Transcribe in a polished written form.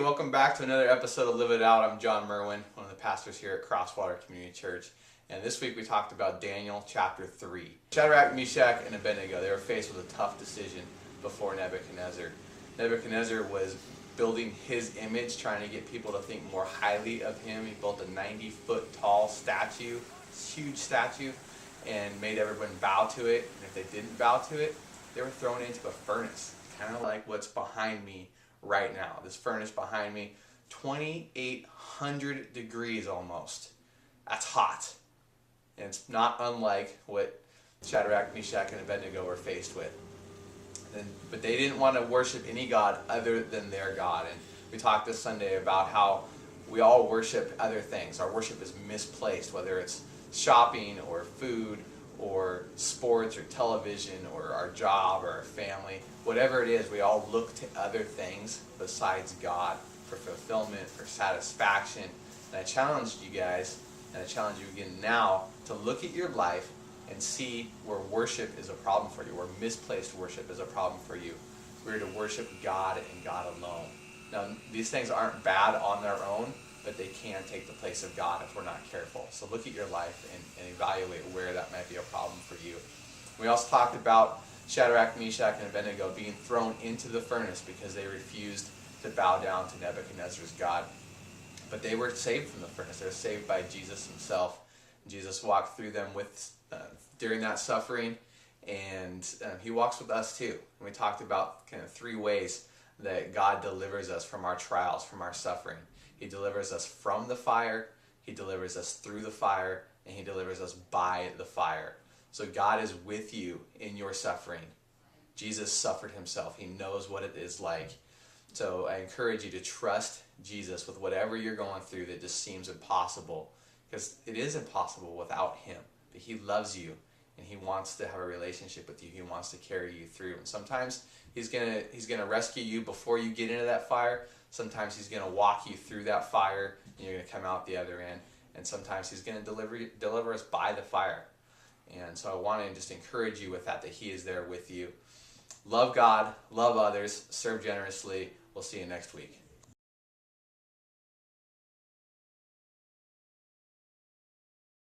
welcome back to another episode of Live It Out. I'm Jon Merwin, one of the pastors here at Crosswater Community Church. And this week we talked about Daniel chapter 3. Shadrach, Meshach, and Abednego, they were faced with a tough decision before Nebuchadnezzar. Nebuchadnezzar was building his image, trying to get people to think more highly of him. He built a 90-foot tall statue, huge statue, and made everyone bow to it. And if they didn't bow to it, they were thrown into a furnace, kind of like what's behind me right now. This furnace behind me, 2,800 degrees almost. That's hot. And it's not unlike what Shadrach, Meshach, and Abednego were faced with. But they didn't want to worship any god other than their God. And we talked this Sunday about how we all worship other things. Our worship is misplaced, whether it's shopping or food or sports or television or our job or our family. Whatever it is, we all look to other things besides God for fulfillment, for satisfaction. And I challenged you guys, and I challenge you again now, to look at your life and see where worship is a problem for you, where misplaced worship is a problem for you. We're to worship God and God alone. Now, these things aren't bad on their own, but they can take the place of God if we're not careful. So look at your life and evaluate where that might be a problem for you. We also talked about Shadrach, Meshach, and Abednego being thrown into the furnace because they refused to bow down to Nebuchadnezzar's God. But they were saved from the furnace. They were saved by Jesus himself. Jesus walked through them during that suffering, and he walks with us too. And we talked about kind of 3 ways that God delivers us from our trials, from our suffering. He delivers us from the fire, he delivers us through the fire, and he delivers us by the fire. So God is with you in your suffering. Jesus suffered himself. He knows what it is like. So I encourage you to trust Jesus with whatever you're going through that just seems impossible, because it is impossible without him. But he loves you, and he wants to have a relationship with you. He wants to carry you through. And sometimes he's gonna rescue you before you get into that fire. Sometimes he's gonna walk you through that fire, and you're gonna come out the other end. And sometimes he's gonna deliver us by the fire. And so I want to just encourage you with that he is there with you. Love God, love others, serve generously. We'll see you next week.